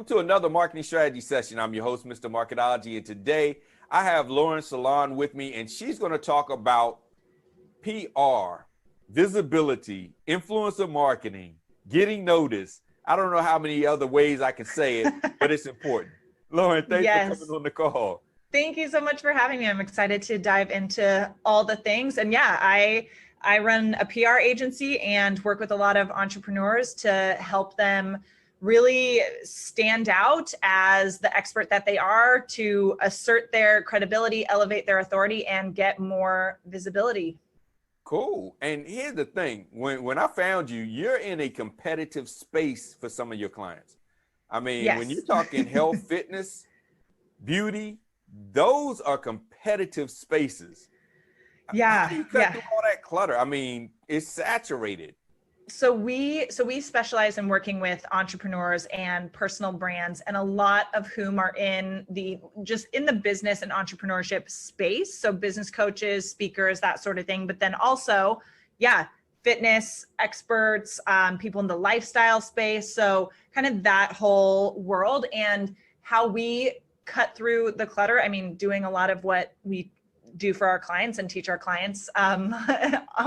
to another marketing strategy session. I'm your host, Mr. Marketology, and today I have Lauren Salon with me, and she's going to talk about PR, visibility, influencer marketing, getting noticed. I don't know how many other ways I can say it, but it's important. Lauren, thanks for coming on the call. Thank you so much for having me. I'm excited to dive into all the things. And yeah, I run a PR agency and work with a lot of entrepreneurs to help them really stand out as the expert that they are, to assert their credibility, elevate their authority, and get more visibility. Cool. And here's the thing. When I found you, you're in a competitive space for some of your clients. I mean, yes. When you're talking health, fitness, beauty, those are competitive spaces. Yeah. How do you cut through all that clutter? I mean, it's saturated. So we specialize in working with entrepreneurs and personal brands, and a lot of whom are in the business and entrepreneurship space. So business coaches, speakers, that sort of thing. But then also, fitness experts, people in the lifestyle space. So kind of that whole world, and how we cut through the clutter. I mean, doing a lot of what we do for our clients and teach our clients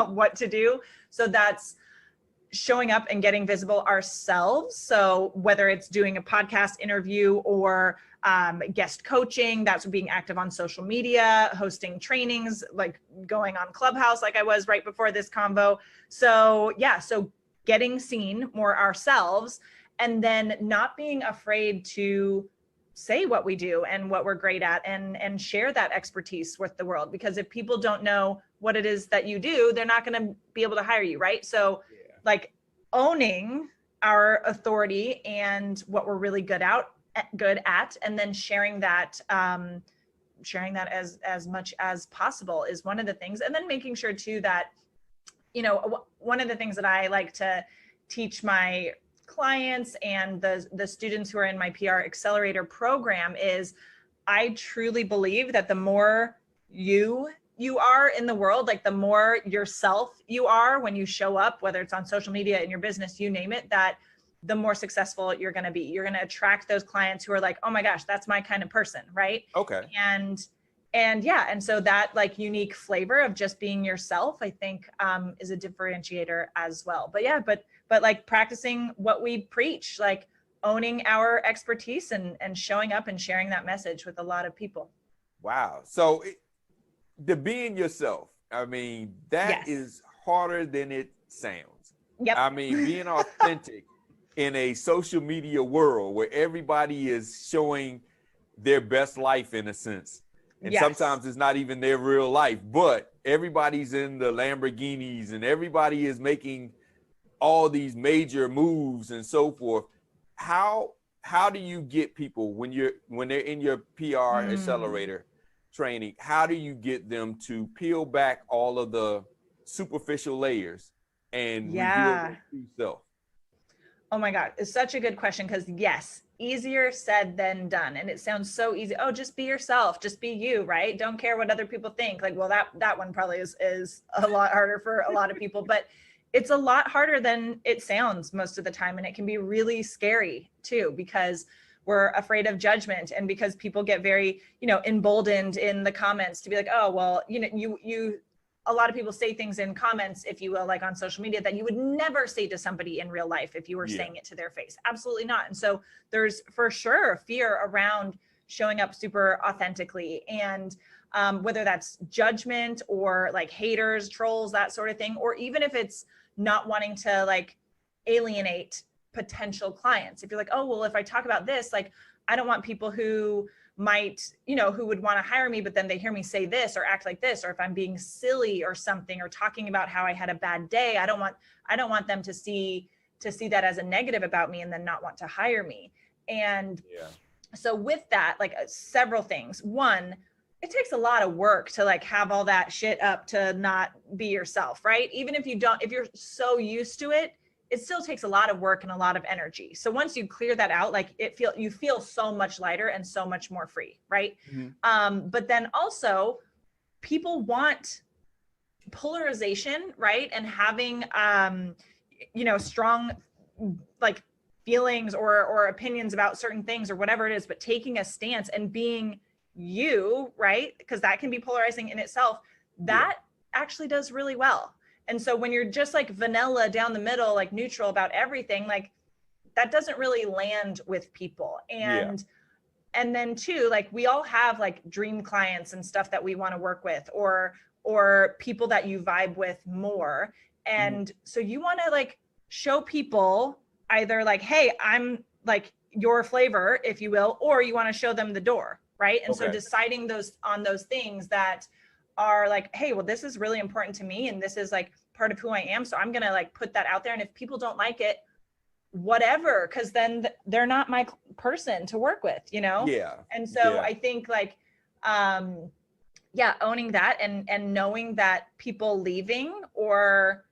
what to do. So that's showing up and getting visible ourselves. So whether it's doing a podcast interview or guest coaching, that's being active on social media, hosting trainings, like going on Clubhouse, like I was right before this convo. So so getting seen more ourselves, and then not being afraid to say what we do and what we're great at, and share that expertise with the world. Because if people don't know what it is that you do, they're not going to be able to hire you, right? So like owning our authority and what we're really good at, and then sharing that as much as possible is one of the things. And then making sure too that, one of the things that I like to teach my clients and the students who are in my PR Accelerator program is, I truly believe that the more you are in the world, like the more yourself you are when you show up, whether it's on social media, in your business, you name it, that the more successful you're going to be. You're going to attract those clients who are like, oh my gosh, that's my kind of person, right? Okay. And so that like unique flavor of just being yourself, I think is a differentiator as well. But like practicing what we preach, like owning our expertise and showing up and sharing that message with a lot of people. Wow. So the being yourself, I mean, that is harder than it sounds. Yep. I mean, being authentic in a social media world where everybody is showing their best life in a sense. And sometimes it's not even their real life, but everybody's in the Lamborghinis and everybody is making all these major moves and so forth. How do you get people when they're in your PR Accelerator training, how do you get them to peel back all of the superficial layers and reveal their true self? Oh my God, it's such a good question, because easier said than done. And it sounds so easy. Oh, just be yourself, just be you, right? Don't care what other people think. Like, well, that one probably is a lot harder for a lot of people, but it's a lot harder than it sounds most of the time. And it can be really scary too, because we're afraid of judgment, and because people get very, emboldened in the comments to be like, oh, well, a lot of people say things in comments, if you will, like on social media, that you would never say to somebody in real life if you were saying it to their face. Absolutely not. And so there's for sure fear around showing up super authentically, and whether that's judgment or like haters, trolls, that sort of thing, or even if it's not wanting to like alienate potential clients. If you're like, oh, well, if I talk about this, like, I don't want people who might, who would want to hire me, but then they hear me say this or act like this, or if I'm being silly or something, or talking about how I had a bad day, I don't want them to see that as a negative about me and then not want to hire me. And so with that, like several things. One, it takes a lot of work to like have all that shit up to not be yourself, right? Even if if you're so used to it, it still takes a lot of work and a lot of energy. So once you clear that out, like you feel so much lighter and so much more free, right? Mm-hmm. But then also people want polarization, right? And having, strong, like feelings or opinions about certain things or whatever it is, but taking a stance and being you, right? Because that can be polarizing in itself. That actually does really well. And so when you're just like vanilla down the middle, like neutral about everything, like that doesn't really land with people. And then too, like we all have like dream clients and stuff that we want to work with, or people that you vibe with more. And so you want to like show people either like, hey, I'm like your flavor, if you will, or you want to show them the door, right? And so deciding those things that are like, hey, well, this is really important to me, and this is like part of who I am. So I'm going to like put that out there. And if people don't like it, whatever, because then they're not my person to work with, you know? Yeah. And so I think like, owning that and knowing that people leaving or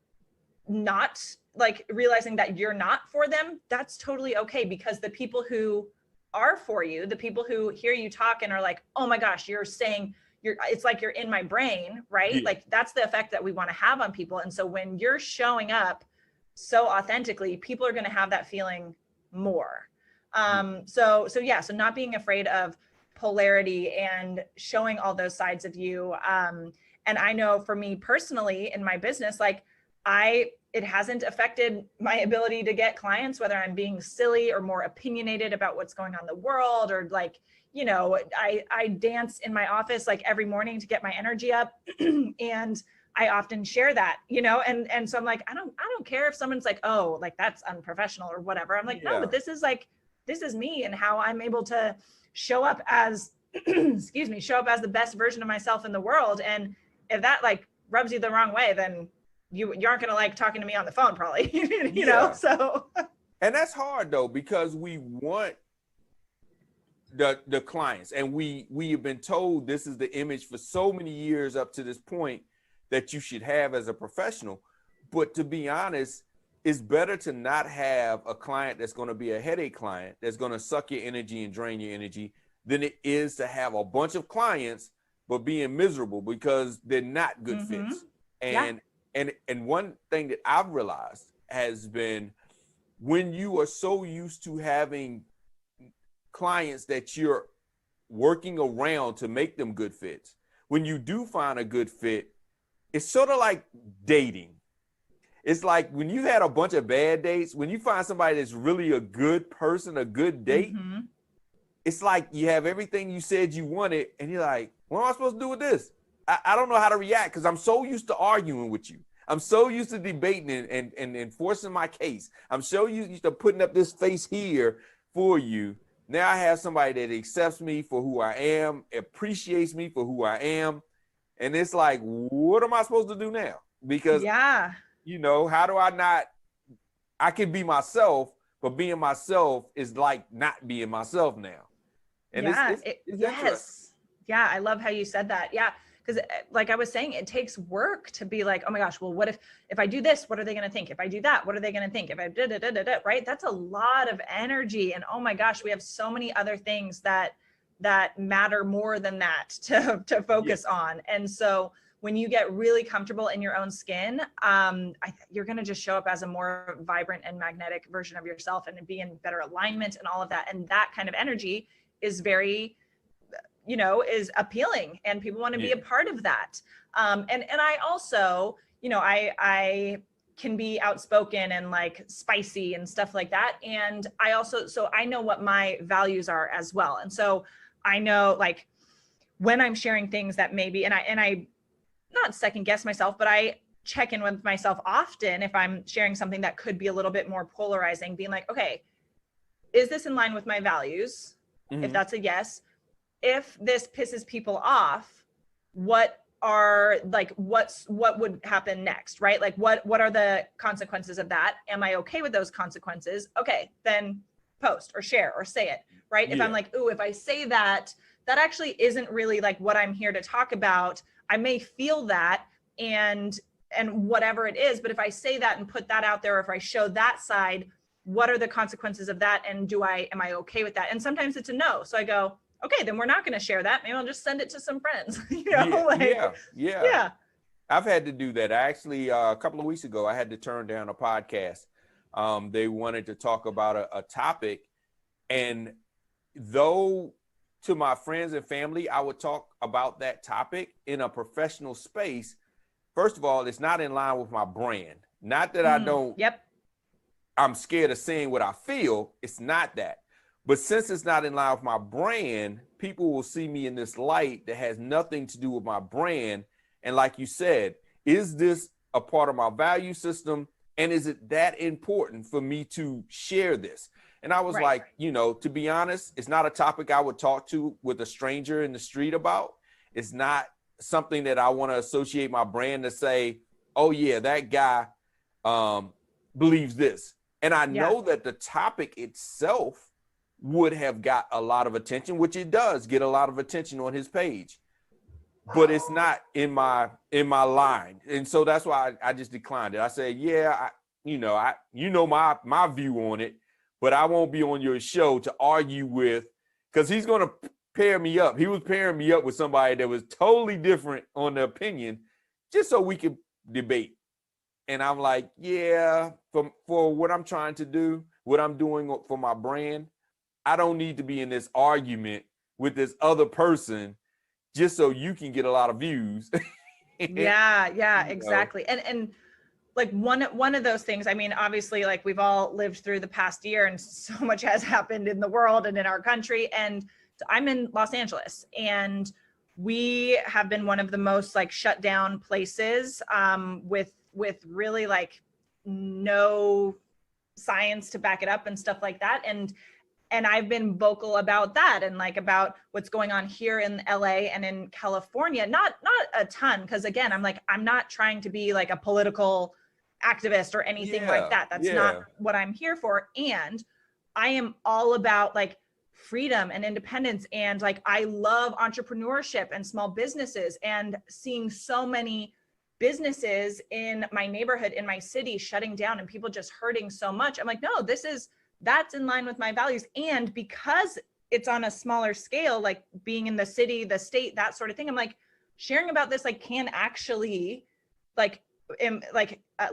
not, like realizing that you're not for them, that's totally okay, because the people who are for you, the people who hear you talk and are like, oh my gosh, you're saying it's like you're in my brain, right? Yeah. Like that's the effect that we want to have on people. And so when you're showing up so authentically, people are going to have that feeling more. So not being afraid of polarity and showing all those sides of you. And I know for me personally in my business, like it hasn't affected my ability to get clients, whether I'm being silly or more opinionated about what's going on in the world, or like, you know, I dance in my office like every morning to get my energy up. And I often share that, you know, and so I'm like, I don't care if someone's like, oh, like that's unprofessional or whatever. I'm like, no, but this is me and how I'm able to show up as, show up as the best version of myself in the world. And if that like rubs you the wrong way, then you aren't going to like talking to me on the phone probably, you know? So. And that's hard though, because we want the clients, and we have been told this is the image for so many years up to this point that you should have as a professional. But to be honest, it's better to not have a client that's going to be a headache client that's going to suck your energy and drain your energy than it is to have a bunch of clients but being miserable because they're not good fits. And one thing that I've realized has been, when you are so used to having clients that you're working around to make them good fits, when you do find a good fit, it's sort of like dating. It's like when you had a bunch of bad dates, when you find somebody that's really a good person, a good date, it's like you have everything you said you wanted, and you're like, what am I supposed to do with this? I don't know how to react because I'm so used to arguing with you. I'm so used to debating and enforcing my case. I'm so used to putting up this face here for you. Now I have somebody that accepts me for who I am, appreciates me for who I am. And it's like, what am I supposed to do now? Because, you know, how do I can be myself, but being myself is like not being myself now. And it's Yeah, I love how you said that. Yeah. Because like I was saying, it takes work to be like, oh my gosh, well, what if I do this, what are they going to think? If I do that, what are they going to think? If I did it, right? That's a lot of energy. And oh my gosh, we have so many other things that matter more than that to focus on. And so when you get really comfortable in your own skin, you're going to just show up as a more vibrant and magnetic version of yourself and be in better alignment and all of that. And that kind of energy is very, you know, is appealing, and people want to be a part of that. And I also, you know, I can be outspoken and like spicy and stuff like that. And I also, so I know what my values are as well. And so I know like when I'm sharing things that maybe, and I not second guess myself, but I check in with myself often if I'm sharing something that could be a little bit more polarizing, being like, okay, is this in line with my values? If that's a yes. If this pisses people off, what would happen next, right? Like what are the consequences of that? Am I okay with those consequences? Okay, then post or share or say it, right? If I'm like, ooh, if I say that actually isn't really like what I'm here to talk about, I may feel that and whatever it is, but if I say that and put that out there, or if I show that side, what are the consequences of that? And am I okay with that? And sometimes it's a no. So I go, okay, then we're not going to share that. Maybe I'll just send it to some friends. You know, yeah. I've had to do that. Actually, a couple of weeks ago, I had to turn down a podcast They wanted to talk about a topic. And though to my friends and family, I would talk about that topic in a professional space. First of all, it's not in line with my brand. Not that I don't, I'm scared of saying what I feel. It's not that. But since it's not in line with my brand, people will see me in this light that has nothing to do with my brand. And like you said, is this a part of my value system? And is it that important for me to share this? And I was like, you know, to be honest, it's not a topic I would talk to with a stranger in the street about. It's not something that I want to associate my brand to say, oh yeah, that guy believes this. And I know that the topic itself would have got a lot of attention, which it does get a lot of attention on his page, but it's not in my line. And so that's why I just declined it. I said, yeah, my view on it, but I won't be on your show to argue with, because he's going to pair me up. He was pairing me up with somebody that was totally different on the opinion, just so we could debate. And I'm like, yeah, for what I'm trying to do, what I'm doing for my brand, I don't need to be in this argument with this other person just so you can get a lot of views. Yeah, exactly. And like one of those things, I mean, obviously, like we've all lived through the past year and so much has happened in the world and in our country. And I'm in Los Angeles, and we have been one of the most like shut down places with really like no science to back it up and stuff like that. And I've been vocal about that and like about what's going on here in LA and in California, not a ton. Cause again, I'm not trying to be like a political activist or anything like that. That's not what I'm here for. And I am all about like freedom and independence. And like, I love entrepreneurship and small businesses, and seeing so many businesses in my neighborhood, in my city, shutting down and people just hurting so much. I'm like, no, that's in line with my values. And because it's on a smaller scale, like being in the city, the state, that sort of thing, I'm like, sharing about this, like, can actually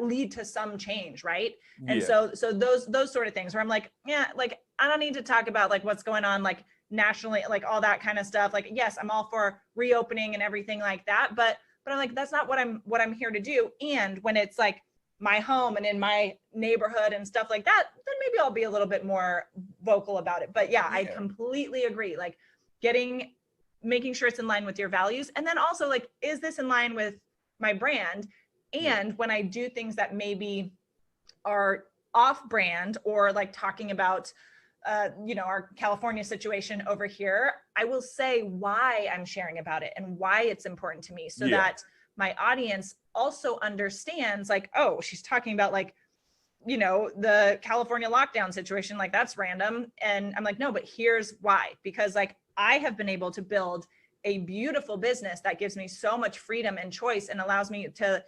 lead to some change. Right. And so those sort of things where I'm like, yeah, like, I don't need to talk about like what's going on, like nationally, like all that kind of stuff. Like, yes, I'm all for reopening and everything like that, but I'm like, that's not what I'm here to do. And when it's like my home and in my neighborhood and stuff like that, then maybe I'll be a little bit more vocal about it. But yeah, I completely agree. Like making sure it's in line with your values. And then also like, is this in line with my brand? And when I do things that maybe are off brand, or like talking about, our California situation over here, I will say why I'm sharing about it and why it's important to me, so that my audience also understands like, oh, she's talking about like, the California lockdown situation, like that's random. And I'm like, no, but here's why, because like I have been able to build a beautiful business that gives me so much freedom and choice and allows me to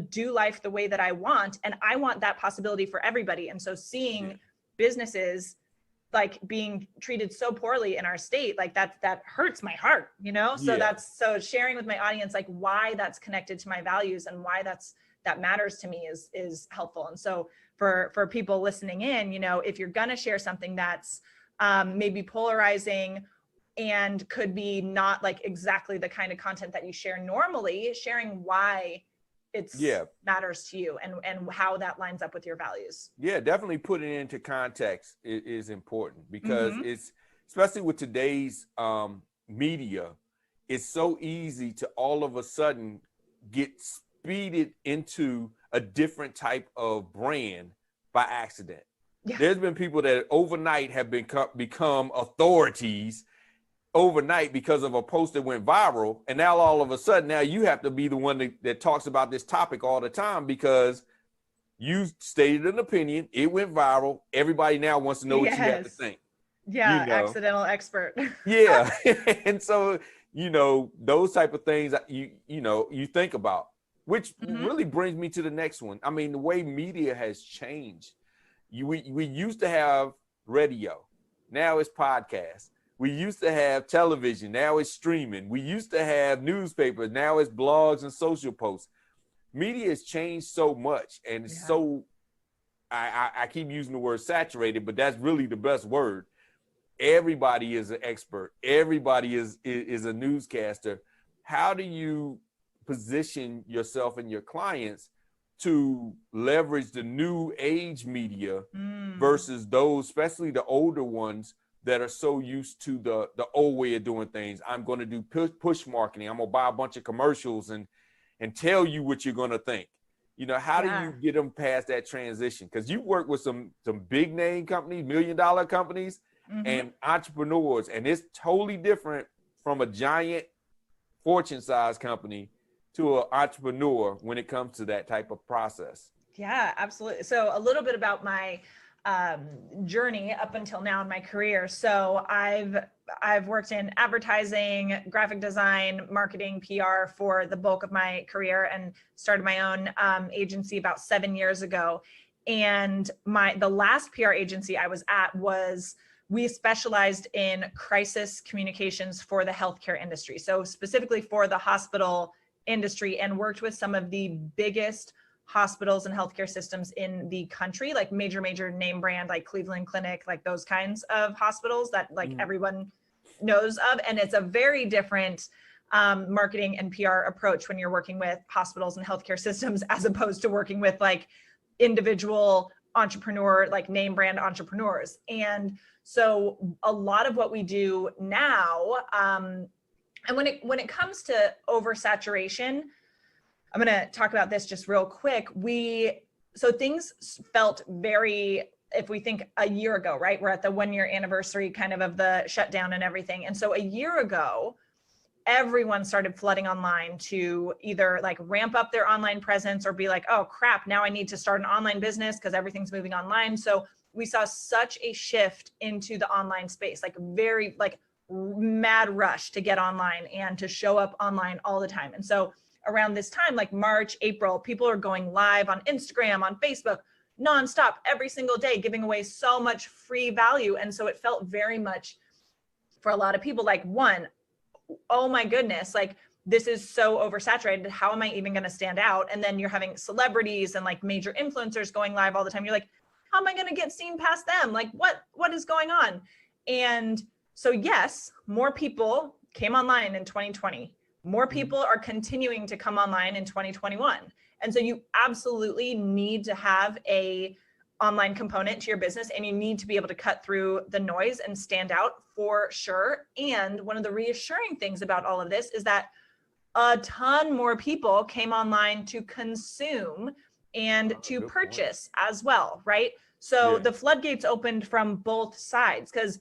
do life the way that I want. And I want that possibility for everybody. And so seeing businesses like being treated so poorly in our state, like that hurts my heart, so sharing with my audience, like why that's connected to my values and why that matters to me is helpful. And so for people listening in, if you're going to share something that's maybe polarizing and could be not like exactly the kind of content that you share normally, sharing why it's matters to you and how that lines up with your values. Yeah, definitely putting it into context is important, because it's, especially with today's media, it's so easy to all of a sudden get speeded into a different type of brand by accident. There's been people that overnight have become authorities overnight because of a post that went viral. And now all of a sudden, now you have to be the one that talks about this topic all the time because you stated an opinion, it went viral. Everybody now wants to know what you have to think. Yeah, accidental expert. Yeah. And so, those type of things you think about, which really brings me to the next one. I mean, the way media has changed. We used to have radio. Now it's podcasts. We used to have television, now it's streaming. We used to have newspapers, now it's blogs and social posts. Media has changed so much, and it's so I keep using the word saturated, but that's really the best word. Everybody is an expert. Everybody is a newscaster. How do you position yourself and your clients to leverage the new age media versus those, especially the older ones that are so used to the old way of doing things? I'm going to do push marketing. I'm going to buy a bunch of commercials and tell you what you're going to think. You know, how do you get them past that transition? Because you work with some big name companies, $1 million companies, and entrepreneurs, and it's totally different from a giant fortune-sized company to an entrepreneur when it comes to that type of process. Yeah, absolutely. So a little bit about my journey up until now in my career. So I've worked in advertising, graphic design, marketing, PR for the bulk of my career, and started my own agency about 7 years ago. And the last PR agency I was at we specialized in crisis communications for the healthcare industry. So specifically for the hospital industry, and worked with some of the biggest hospitals and healthcare systems in the country, like major name brand, like Cleveland Clinic, like those kinds of hospitals that like everyone knows of. And it's a very different marketing and PR approach when you're working with hospitals and healthcare systems, as opposed to working with like individual entrepreneur, like name brand entrepreneurs. And so a lot of what we do now, and when it comes to oversaturation, I'm going to talk about this just real quick. So things felt very, if we think a year ago, right? We're at the 1 year anniversary kind of the shutdown and everything. And so a year ago, everyone started flooding online to either like ramp up their online presence or be like, oh crap, now I need to start an online business because everything's moving online. So we saw such a shift into the online space, like very like mad rush to get online and to show up online all the time. And so around this time, like March, April, people are going live on Instagram, on Facebook, nonstop every single day, giving away so much free value. And so it felt very much for a lot of people like, one, oh my goodness, like this is so oversaturated. How am I even going to stand out? And then you're having celebrities and like major influencers going live all the time. You're like, how am I going to get seen past them? Like what is going on? And so yes, more people came online in 2020. More people are continuing to come online in 2021. And so you absolutely need to have a online component to your business, and you need to be able to cut through the noise and stand out for sure. And one of the reassuring things about all of this is that a ton more people came online to consume and to purchase as well, right? So the floodgates opened from both sides, because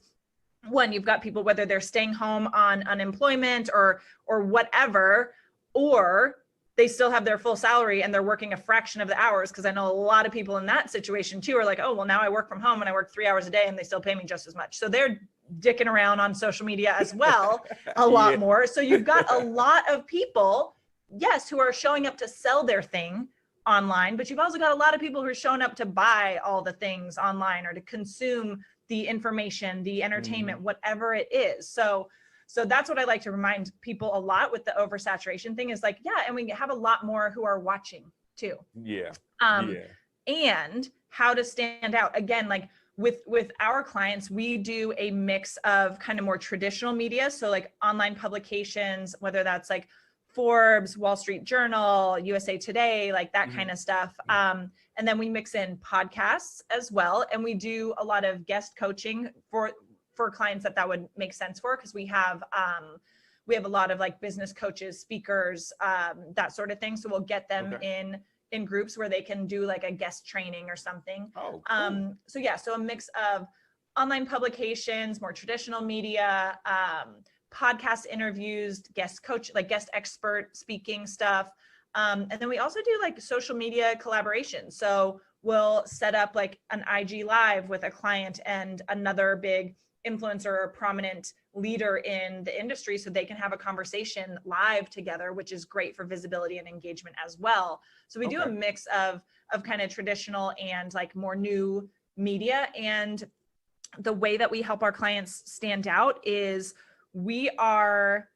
one, you've got people, whether they're staying home on unemployment or whatever, or they still have their full salary and they're working a fraction of the hours. Because I know a lot of people in that situation too are like, oh, well, now I work from home and I work 3 hours a day and they still pay me just as much. So they're dicking around on social media as well, a lot more. So you've got a lot of people, yes, who are showing up to sell their thing online, but you've also got a lot of people who are showing up to buy all the things online or to consume the information, the entertainment, whatever it is. So that's what I like to remind people a lot with the oversaturation thing is like, yeah, and we have a lot more who are watching too. And how to stand out. Again, like with our clients, we do a mix of kind of more traditional media. So like online publications, whether that's like Forbes, Wall Street Journal, USA Today, like that kind of stuff. And then we mix in podcasts as well. And we do a lot of guest coaching for clients that would make sense for, because we have a lot of like business coaches, speakers, that sort of thing. So we'll get them in groups where they can do like a guest training or something. Oh, cool. So a mix of online publications, more traditional media, podcast interviews, guest coach, like guest expert speaking stuff. And then we also do like social media collaboration. So we'll set up like an IG live with a client and another big influencer or prominent leader in the industry, so they can have a conversation live together, which is great for visibility and engagement as well. So we do a mix of kind of traditional and like more new media. And the way that we help our clients stand out is we are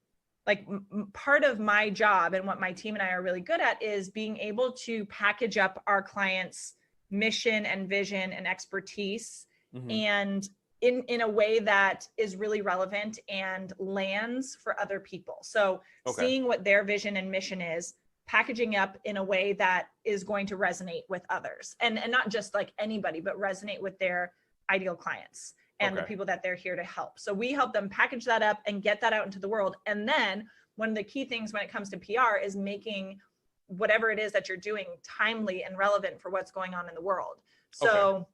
like part of my job, and what my team and I are really good at is being able to package up our clients' mission and vision and expertise, and in a way that is really relevant and lands for other people. So seeing what their vision and mission is, packaging up in a way that is going to resonate with others, and not just like anybody, but resonate with their ideal clients and the people that they're here to help. So we help them package that up and get that out into the world. And then one of the key things when it comes to PR is making whatever it is that you're doing timely and relevant for what's going on in the world. So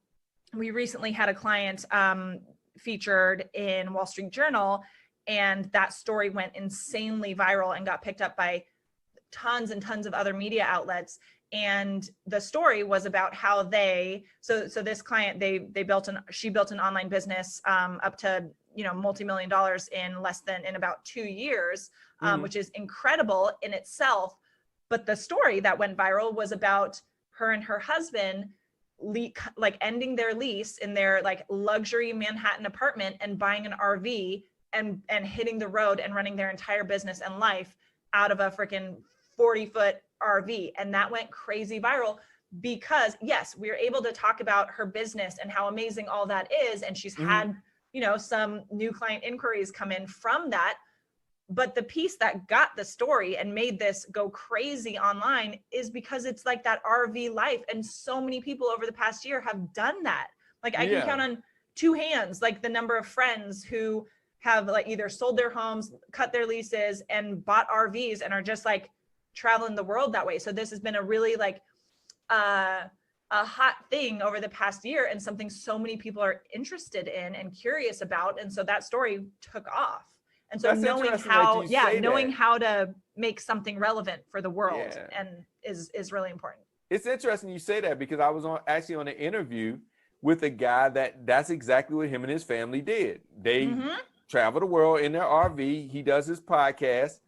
we recently had a client featured in Wall Street Journal, and that story went insanely viral and got picked up by tons and tons of other media outlets. And the story was about how so this client, she built an online business up to, multi-million dollars in about 2 years, which is incredible in itself. But the story that went viral was about her and her husband ending their lease in their like luxury Manhattan apartment and buying an RV and hitting the road and running their entire business and life out of a freaking 40-foot RV. And that went crazy viral because yes, we were able to talk about her business and how amazing all that is. And she's had, some new client inquiries come in from that. But the piece that got the story and made this go crazy online is because it's like that RV life. And so many people over the past year have done that. Like I can count on 2 hands, like the number of friends who have like either sold their homes, cut their leases, and bought RVs and are just like traveling the world that way. So this has been a really like a hot thing over the past year, and something so many people are interested in and curious about. And so that story took off. And so knowing how to make something relevant for the world and is really important. It's interesting you say that, because I was actually on an interview with a guy that's exactly what him and his family did. They travel the world in their RV. He does his podcast.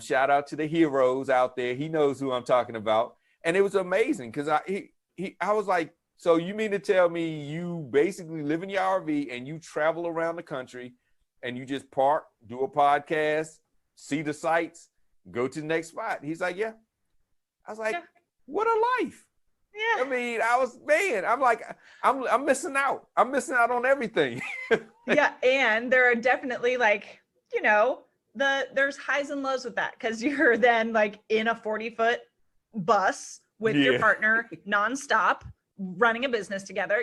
Shout out to the heroes out there. He knows who I'm talking about. And it was amazing because I was like, so you mean to tell me you basically live in your RV and you travel around the country and you just park, do a podcast, see the sights, go to the next spot? He's like, yeah. I was like, what a life. Yeah. I mean, I'm like, I'm missing out. I'm missing out on everything. Yeah. And there are definitely like, there's highs and lows with that, because you're then like in a 40-foot bus with your partner nonstop, running a business together,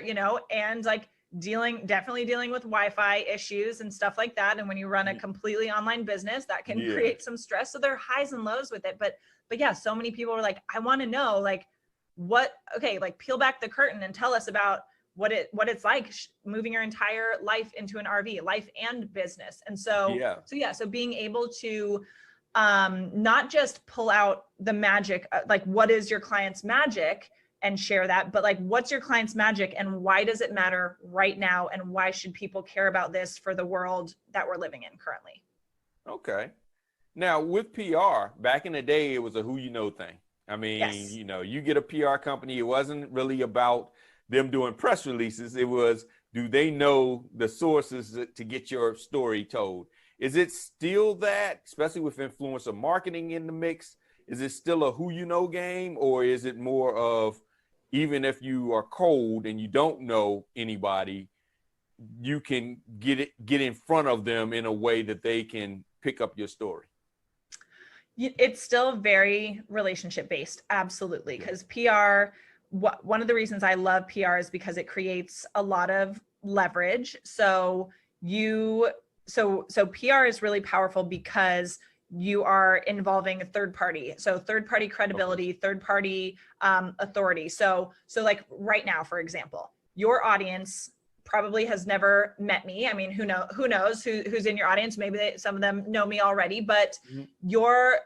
and like definitely dealing with Wi-Fi issues and stuff like that. And when you run a completely online business, that can create some stress. So there are highs and lows with it. But yeah, so many people are like, I want to know like like peel back the curtain and tell us about what it's like moving your entire life into an RV, life and business. And so being able to not just pull out the magic, like what is your client's magic, and share that, but like, what's your client's magic and why does it matter right now? And why should people care about this for the world that we're living in currently? Okay. Now with PR, back in the day, it was a who you know thing. I mean, you get a PR company. It wasn't really about them doing press releases. It was, do they know the sources to get your story told? Is it still that, especially with influencer marketing in the mix? Is it still a who you know game, or is it more of, even if you are cold and you don't know anybody, you can get in front of them in a way that they can pick up your story? It's still very relationship based. Absolutely. Because PR, one of the reasons I love PR is because it creates a lot of leverage. So PR is really powerful because you are involving a third party. So third party credibility, third party authority. So like right now, for example, your audience probably has never met me. I mean, who knows who's in your audience? Maybe some of them know me already, but your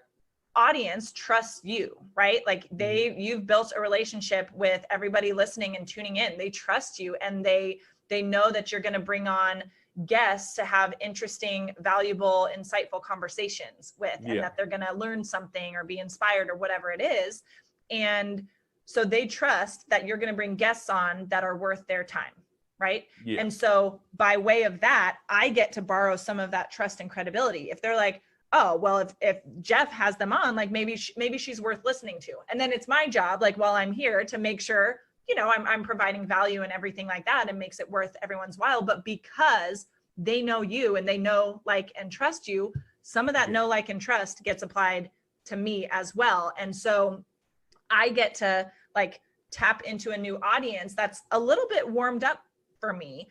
audience trusts you, right? Like you've built a relationship with everybody listening and tuning in. They trust you, and they know that you're going to bring on guests to have interesting, valuable, insightful conversations with, and that they're going to learn something or be inspired or whatever it is. And so they trust that you're going to bring guests on that are worth their time. Right. Yeah. And so by way of that, I get to borrow some of that trust and credibility. If they're like, oh, well, if Jeff has them on, like maybe she's worth listening to. And then it's my job, like while I'm here, to make sure you know, I'm providing value and everything like that, and makes it worth everyone's while. But because they know you and they know, like, and trust you, some of that know, like, and trust gets applied to me as well. And so I get to like tap into a new audience that's a little bit warmed up for me.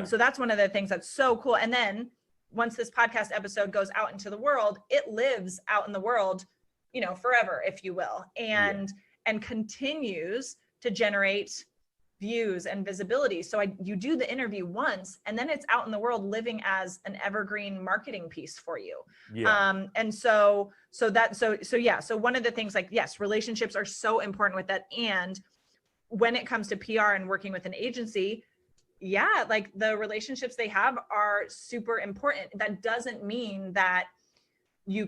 So that's one of the things that's so cool. And then once this podcast episode goes out into the world, it lives out in the world, you know, forever, if you will, and continues to generate views and visibility. So you do the interview once, and then it's out in the world living as an evergreen marketing piece for you. And so one of the things, like, yes, relationships are so important with that. And when it comes to PR and working with an agency, like the relationships they have are super important. That doesn't mean that you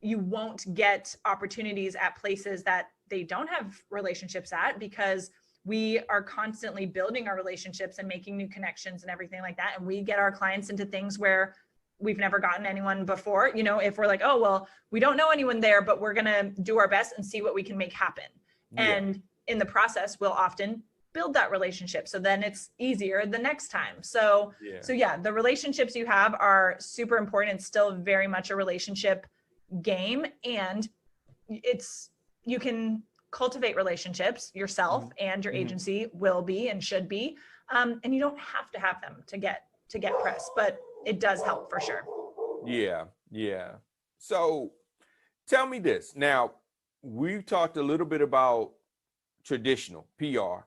won't get opportunities at places that they don't have relationships at, because we are constantly building our relationships and making new connections and everything like that. And we get our clients into things where we've never gotten anyone before. You know, if we're like, oh, well, we don't know anyone there, but we're going to do our best and see what we can make happen. And in the process, we'll often build that relationship. So then it's easier the next time. So the relationships you have are super important. It's still very much a relationship game. And you can cultivate relationships yourself, and your agency will be and should be. And you don't have to have them to get press, but it does help for sure. Yeah. So tell me this. Now, we've talked a little bit about traditional PR,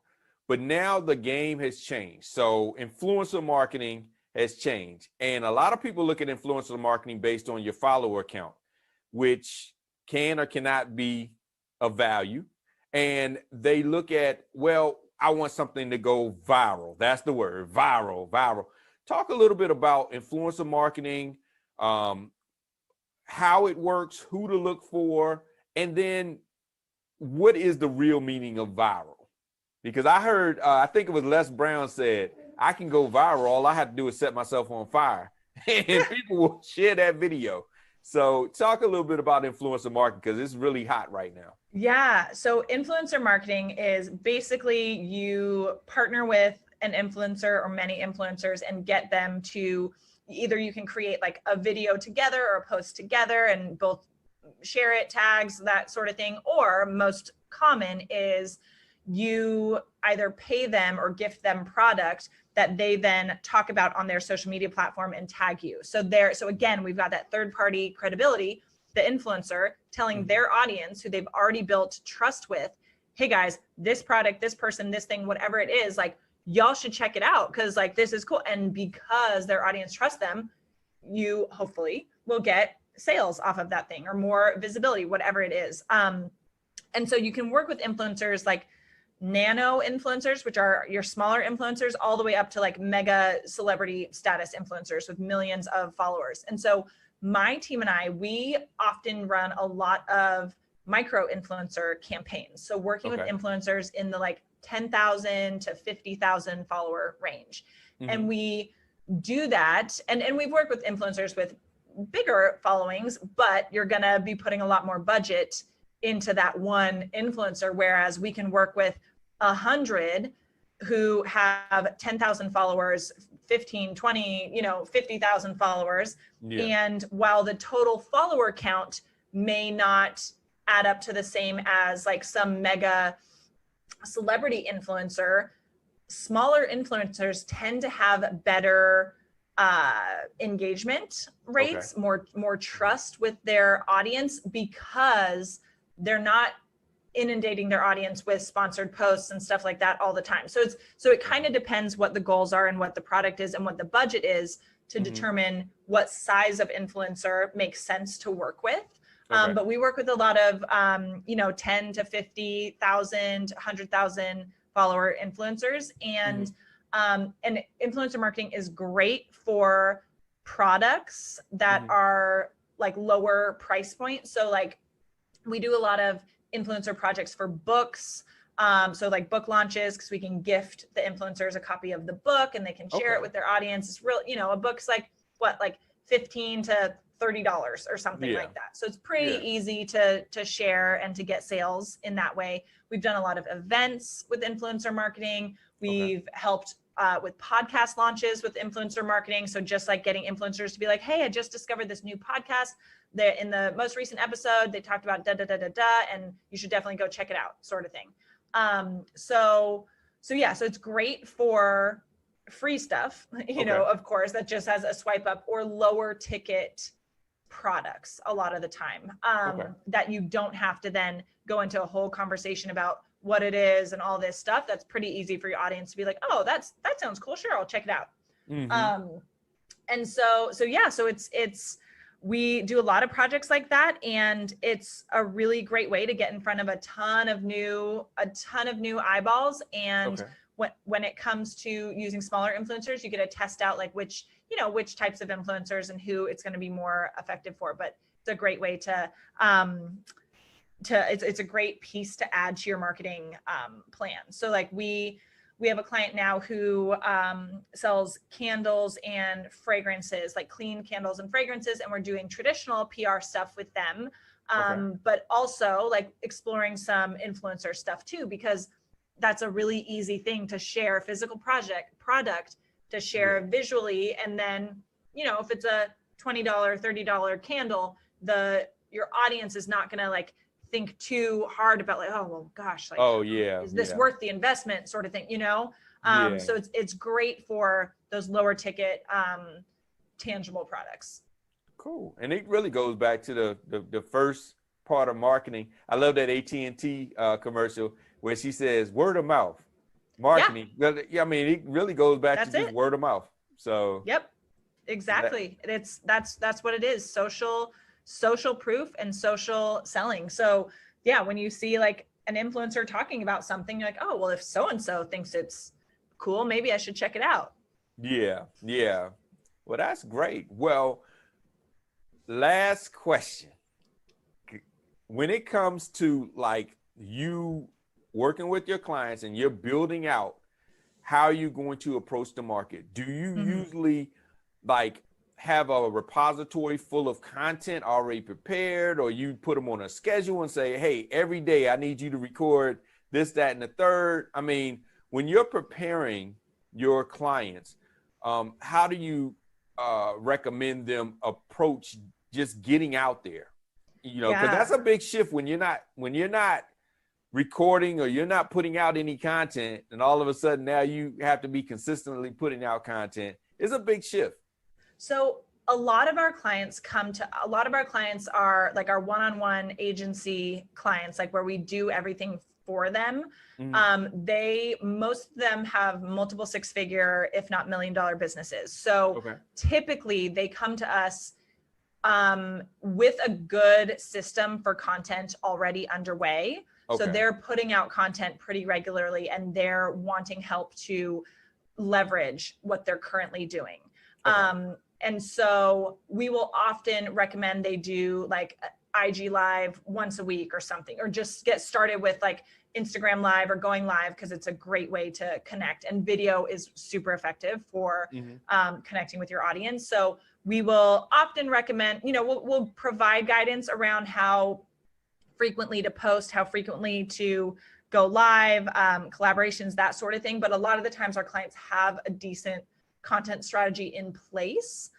but now the game has changed. So influencer marketing has changed. And a lot of people look at influencer marketing based on your follower count, which can or cannot be of value. And they look at, well, I want something to go viral. That's the word, viral. Talk a little bit about influencer marketing, how it works, who to look for, and then what is the real meaning of viral? Because I heard, I think it was Les Brown said, I can go viral. All I have to do is set myself on fire and people will share that video. So talk a little bit about influencer marketing, because it's really hot right now. Yeah. So influencer marketing is basically you partner with an influencer or many influencers and get them to, either you can create like a video together or a post together and both share it, tags, that sort of thing. Or most common is you either pay them or gift them product that they then talk about on their social media platform and tag you. So again, we've got that third party credibility, the influencer telling their audience who they've already built trust with, hey guys, this product, this person, this thing, whatever it is, like, y'all should check it out because like this is cool. And because their audience trusts them, you hopefully will get sales off of that thing or more visibility, whatever it is. And so you can work with influencers like nano influencers, which are your smaller influencers, all the way up to like mega celebrity status influencers with millions of followers. And so my team and I, we often run a lot of micro influencer campaigns. So working with influencers in the like 10,000 to 50,000 follower range. And we do that. And we've worked with influencers with bigger followings, but you're going to be putting a lot more budget into that one influencer. Whereas we can work with 100 who have 10,000 followers, 15, 20, 50,000 followers. And while the total follower count may not add up to the same as like some mega celebrity influencer, smaller influencers tend to have better engagement rates, more trust with their audience, because they're not inundating their audience with sponsored posts and stuff like that all the time. So it kind of depends what the goals are and what the product is and what the budget is to determine what size of influencer makes sense to work with. But we work with a lot of 10 to 50,000, 100,000 follower influencers, and influencer marketing is great for products that are like lower price point. So like we do a lot of influencer projects for books. So like book launches, because we can gift the influencers a copy of the book and they can share it with their audience. It's real, a book's like what, like $15 to $30 or something like that. So it's pretty easy to share and to get sales in that way. We've done a lot of events with influencer marketing. We've helped with podcast launches with influencer marketing. So just like getting influencers to be like, hey, I just discovered this new podcast. In the most recent episode, they talked about da da da da da, and you should definitely go check it out, sort of thing. So it's great for free stuff, you know, of course, that just has a swipe up, or lower ticket products a lot of the time, that you don't have to then go into a whole conversation about what it is and all this stuff. That's pretty easy for your audience to be like, oh, that sounds cool. Sure, I'll check it out. And so it's we do a lot of projects like that, and it's a really great way to get in front of a ton of new eyeballs. And when it comes to using smaller influencers, you get to test out like which types of influencers and who it's going to be more effective for. But it's a great way to it's a great piece to add to your marketing plan. So like we have a client now who sells candles and fragrances, like clean candles and fragrances, and we're doing traditional PR stuff with them, but also like exploring some influencer stuff too, because that's a really easy thing to share a physical product to share visually. And then, you know, if it's a $20, $30 candle, your audience is not going to like think too hard about like, oh, well, gosh, like, is this worth the investment, sort of thing, you know? So it's great for those lower ticket, tangible products. Cool. And it really goes back to the first part of marketing. I love that AT&T commercial where she says word of mouth marketing. Yeah, I mean, it really goes back to just word of mouth. So exactly. That's what it is. Social proof and social selling. So yeah, when you see like an influencer talking about something, you're like, oh, well, if so-and-so thinks it's cool, maybe I should check it out. Yeah. Well, that's great. Well, last question. When it comes to like you working with your clients and you're building out how you're going to approach the market, do you usually like have a repository full of content already prepared, or you put them on a schedule and say, hey, every day I need you to record this, that, and the third? I mean, when you're preparing your clients, how do you recommend them approach just getting out there? You know, because that's a big shift when you're not recording or you're not putting out any content, and all of a sudden now you have to be consistently putting out content. It's a big shift. So a lot of our clients are like our one-on-one agency clients, like where we do everything for them. Most of them have multiple six-figure, if not million-dollar businesses. So typically they come to us with a good system for content already underway. So they're putting out content pretty regularly, and they're wanting help to leverage what they're currently doing. And so we will often recommend they do like IG live once a week or something, or just get started with like Instagram live or going live, because it's a great way to connect, and video is super effective for connecting with your audience. So we will often recommend, you know, we'll provide guidance around how frequently to post, how frequently to go live, collaborations, that sort of thing. But a lot of the times our clients have a decent content strategy in place.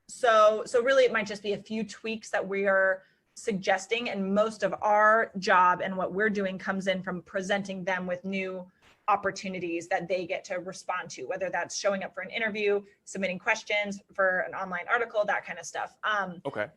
So really it might just be a few tweaks that we are suggesting, and most of our job and what we're doing comes in from presenting them with new opportunities that they get to respond to, whether that's showing up for an interview, submitting questions for an online article, that kind of stuff.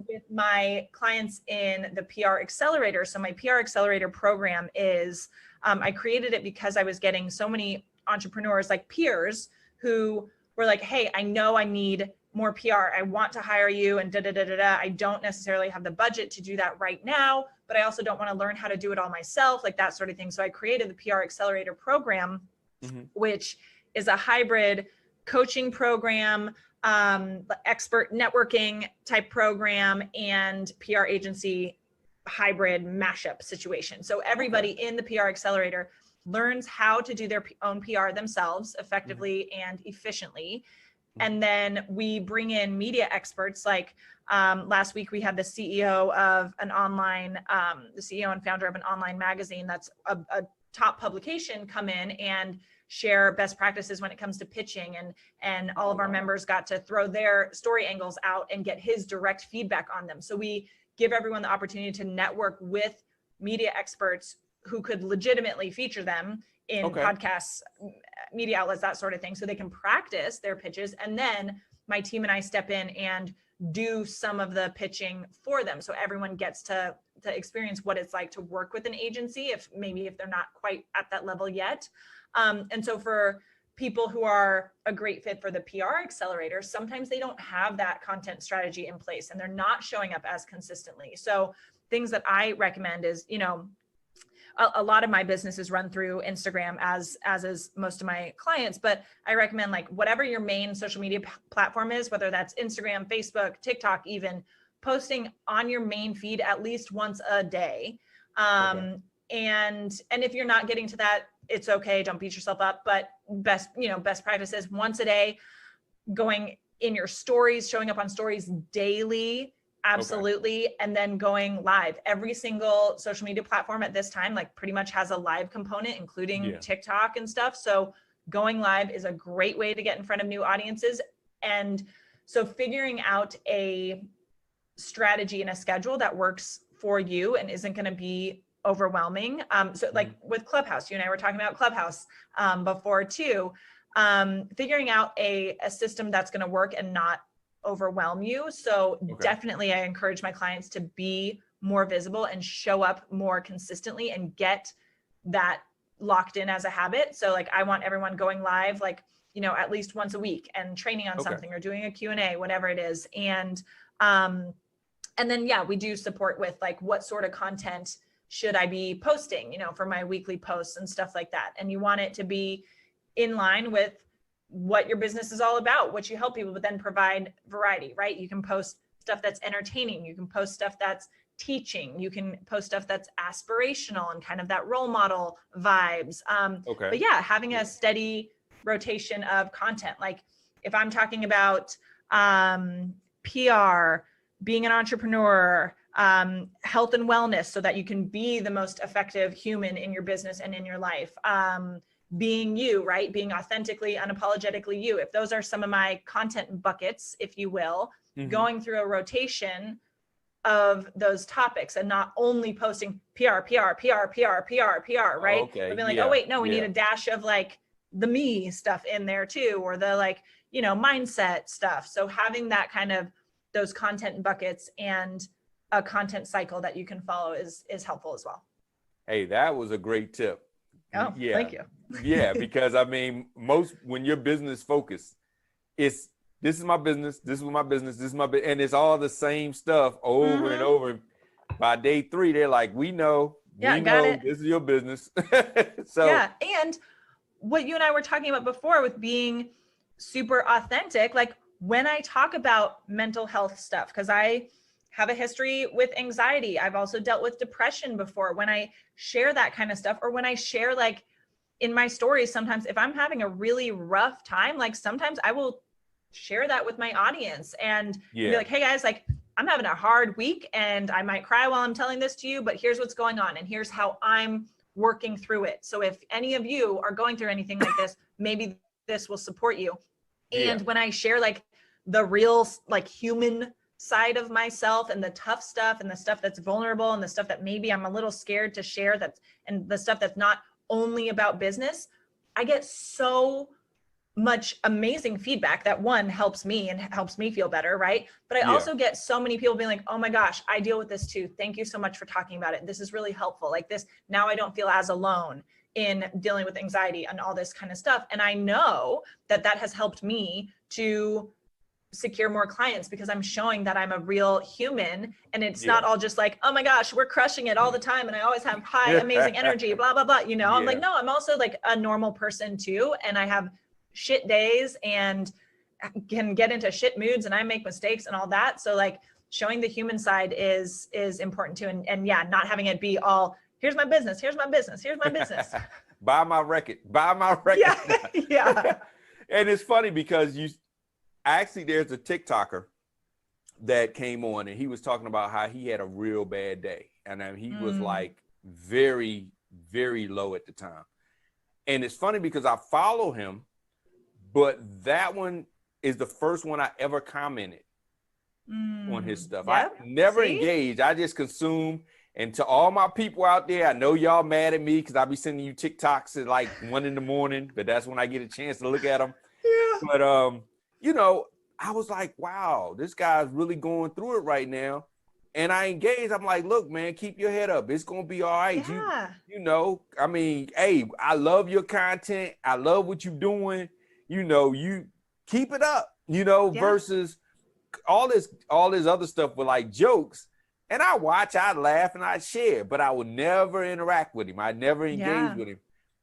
With my clients in the PR Accelerator, so my PR Accelerator program is, I created it because I was getting so many entrepreneurs, like peers, who were like, hey, I know I need more PR. I want to hire you and I don't necessarily have the budget to do that right now, but I also don't want to learn how to do it all myself, like that sort of thing. So I created the PR Accelerator Program, which is a hybrid coaching program, expert networking type program, and PR agency hybrid mashup situation. So everybody in the PR Accelerator learns how to do their own PR themselves effectively and efficiently. And then we bring in media experts. Like last week we had the CEO of an online, the CEO and founder of an online magazine that's a top publication come in and share best practices when it comes to pitching, and all of our members got to throw their story angles out and get his direct feedback on them. So we give everyone the opportunity to network with media experts who could legitimately feature them in podcasts, media outlets, that sort of thing, so they can practice their pitches. And then my team and I step in and do some of the pitching for them, so everyone gets to experience what it's like to work with an agency, if they're not quite at that level yet. And so for people who are a great fit for the PR Accelerator, sometimes they don't have that content strategy in place and they're not showing up as consistently. So things that I recommend is, a lot of my business is run through Instagram, as is most of my clients, but I recommend, like, whatever your main social media platform is, whether that's Instagram, Facebook, TikTok, even, posting on your main feed at least once a day. And if you're not getting to that, it's okay. Don't beat yourself up, but best practice is once a day, going in your stories, showing up on stories daily. Absolutely. And then going live. Every single social media platform at this time, like, pretty much has a live component, including TikTok and stuff. So going live is a great way to get in front of new audiences. And so figuring out a strategy and a schedule that works for you and isn't going to be overwhelming. So like with Clubhouse, you and I were talking about Clubhouse before too, figuring out a system that's going to work and not overwhelm you. So definitely I encourage my clients to be more visible and show up more consistently and get that locked in as a habit. So, like, I want everyone going live, like, at least once a week and training on something or doing a Q&A, whatever it is. And then, we do support with, like, what sort of content should I be posting, for my weekly posts and stuff like that. And you want it to be in line with what your business is all about, what you help people, but then provide variety, right? You can post stuff that's entertaining. You can post stuff that's teaching. You can post stuff that's aspirational and kind of that role model vibes. But having a steady rotation of content. Like, if I'm talking about PR, being an entrepreneur, health and wellness, so that you can be the most effective human in your business and in your life. Being you, right? Being authentically, unapologetically you. If those are some of my content buckets, if you will, going through a rotation of those topics and not only posting PR, right? But being like, oh wait, no, we need a dash of, like, the me stuff in there too, or the, like, mindset stuff. So having that kind of, those content buckets and a content cycle that you can follow is helpful as well. Hey, that was a great tip. Oh, thank you. Because when you're business focused, this is my business, this is my business, this is my business, and it's all the same stuff over and over. By day 3, they're like, we know this is your business. And what you and I were talking about before with being super authentic, like, when I talk about mental health stuff, because I have a history with anxiety. I've also dealt with depression before. When I share that kind of stuff, or when I share, like, in my stories, sometimes if I'm having a really rough time, like, sometimes I will share that with my audience and be like, hey guys, like, I'm having a hard week and I might cry while I'm telling this to you, but here's what's going on and here's how I'm working through it. So if any of you are going through anything like this, maybe this will support you. And when I share, like, the real, like, human side of myself and the tough stuff and the stuff that's vulnerable and the stuff that maybe I'm a little scared to share, and the stuff that's not only about business, I get so much amazing feedback that, one, helps me and helps me feel better, right? But I also get so many people being like, oh my gosh, I deal with this too. Thank you so much for talking about it. This is really helpful. Like, this, now I don't feel as alone in dealing with anxiety and all this kind of stuff. And I know that has helped me to secure more clients, because I'm showing that I'm a real human, and it's not all just like, oh my gosh, we're crushing it all the time and I always have high amazing energy, blah blah blah, I'm like, no, I'm also, like, a normal person too, and I have shit days and can get into shit moods and I make mistakes and all that. So, like, showing the human side is important too, and not having it be all, here's my business, here's my business, here's my business. buy my record. Yeah. And it's funny because actually, there's a TikToker that came on, and he was talking about how he had a real bad day. And he was like very, very low at the time. And it's funny because I follow him, but that one is the first one I ever commented on his stuff. Yep. I never engaged. I just consume. And to all my people out there, I know y'all mad at me because I'll be sending you TikToks at like 1 a.m, but that's when I get a chance to look at them. Yeah. But, you know, I was like, wow, this guy's really going through it right now. And I engaged. I'm like, look, man, keep your head up. It's going to be all right. Yeah. You know, I mean, hey, I love your content. I love what you're doing. You know, you keep it up, you know, versus all this other stuff with like jokes. And I watch, I laugh, and I share, but I would never interact with him. I never engage with him.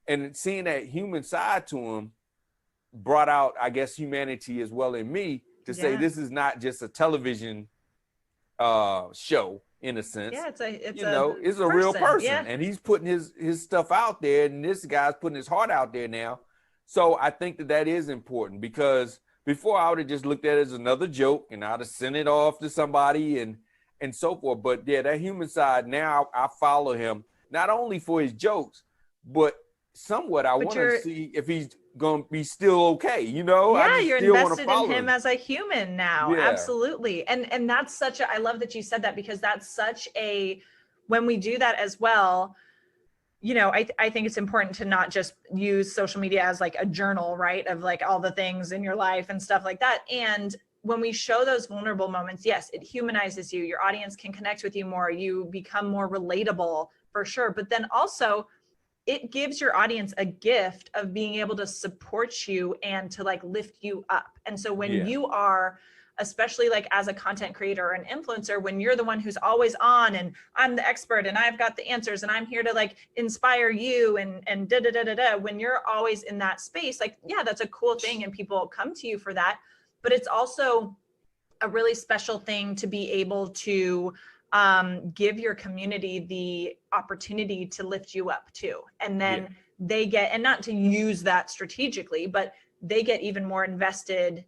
And seeing that human side to him brought out, I guess, humanity as well in me to say this is not just a television show in a sense. Yeah, it's a real person, and he's putting his stuff out there, and this guy's putting his heart out there now. So I think that is important, because before I would have just looked at it as another joke, and I'd have sent it off to somebody and so forth. But yeah, that human side, now I follow him not only for his jokes, but somewhat I want to see if he's going to be still okay, you know? Yeah, you're invested in him as a human now. Yeah. Absolutely. And that's I love that you said that, because that's when we do that as well, you know, I think it's important to not just use social media as like a journal, right? Of like all the things in your life and stuff like that. And when we show those vulnerable moments, yes, it humanizes you. Your audience can connect with you more. You become more relatable for sure. But then also it gives your audience a gift of being able to support you and to like lift you up. And so when you are, especially like as a content creator or an influencer, when you're the one who's always on and I'm the expert and I've got the answers and I'm here to like inspire you and when you're always in that space, like, yeah, that's a cool thing and people come to you for that. But it's also a really special thing to be able to give your community the opportunity to lift you up too. And then they get, and not to use that strategically, but they get even more invested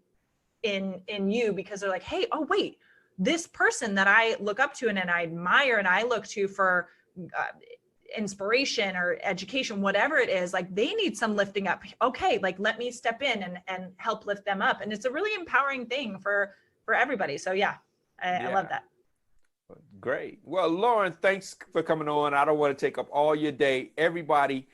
in you, because they're like, hey, oh wait, this person that I look up to and I admire and I look to for inspiration or education, whatever it is, like they need some lifting up. Okay, like let me step in and help lift them up. And it's a really empowering thing for everybody. So I love that. Great. Well, Lauren, thanks for coming on. I don't want to take up all your day. Everybody,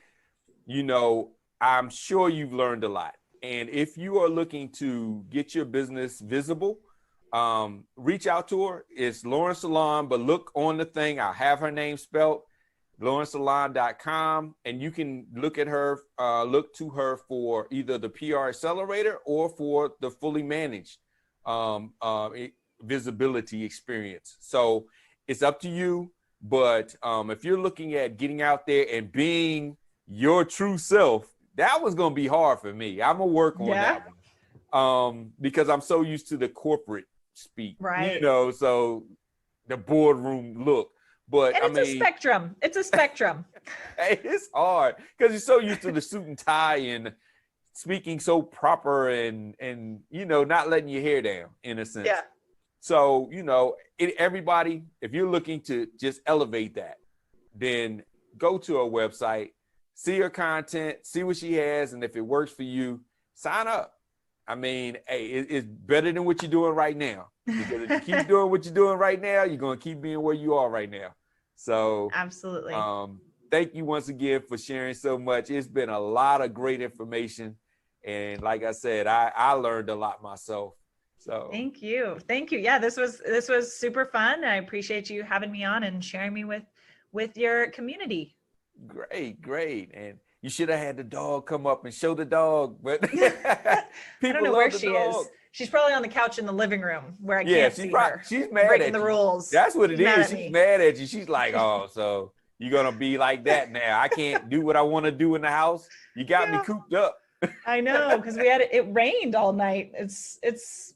you know, I'm sure you've learned a lot. And if you are looking to get your business visible, reach out to her. It's Lauren Salon, but look on the thing. I'll have her name spelled, laurensalon.com. And you can look at her, look to her for either the PR Accelerator or for the fully managed visibility experience. So it's up to you. But if you're looking at getting out there and being your true self, that was going to be hard for me. I'm going to work on that one because I'm so used to the corporate speak, right? You know, so the boardroom look. But and it's a spectrum. It's a spectrum. Hey, it's hard because you're so used to the suit and tie and speaking so proper and you know, not letting your hair down in a sense. Yeah. So, you know, everybody, if you're looking to just elevate that, then go to her website, see her content, see what she has, and if it works for you, sign up. I mean, hey, it's better than what you're doing right now. Because if you keep doing what you're doing right now, you're going to keep being where you are right now. So absolutely. Thank you once again for sharing so much. It's been a lot of great information. And like I said, I learned a lot myself. So thank you. Yeah, this was super fun. I appreciate you having me on and sharing me with your community. Great. And you should have had the dog come up and show the dog, but people I don't know where she is. She's probably on the couch in the living room where I can't see her. She's mad breaking at the you. rules. That's what it is. She's mad at you. She's like, oh, so you're gonna be like that now. I can't do what I want to do in the house. You got me cooped up. I know, because it rained all night. It's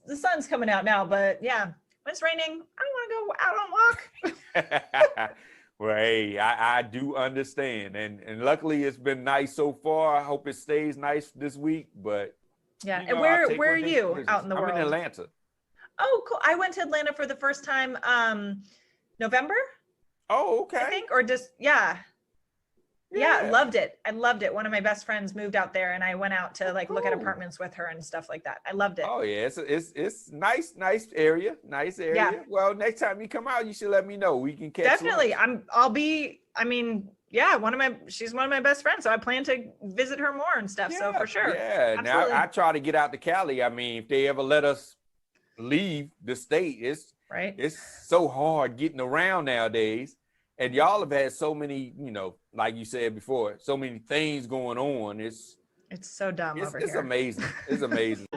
the sun's coming out now, but yeah, when it's raining, I don't want to go out on a walk. Well, hey, I do understand. And luckily it's been nice so far. I hope it stays nice this week, but Yeah. You And know, where are you out in the world? I'm in Atlanta. Oh, cool. I went to Atlanta for the first time November, Oh, okay. I think, or just yeah, loved it. I loved it. One of my best friends moved out there, and I went out to like look at apartments with her and stuff like that. I loved it. Oh yeah, it's nice area, nice area. Yeah. Well, next time you come out, you should let me know. We can catch Definitely. lunch. I'll be. I mean, yeah, she's one of my best friends, so I plan to visit her more and stuff. So for sure. Yeah. Absolutely. Now I try to get out to Cali. I mean, if they ever let us leave the state, it's so hard getting around nowadays. And y'all have had so many, you know, like you said before, so many things going on. It's so dumb over here. It's amazing. It's amazing.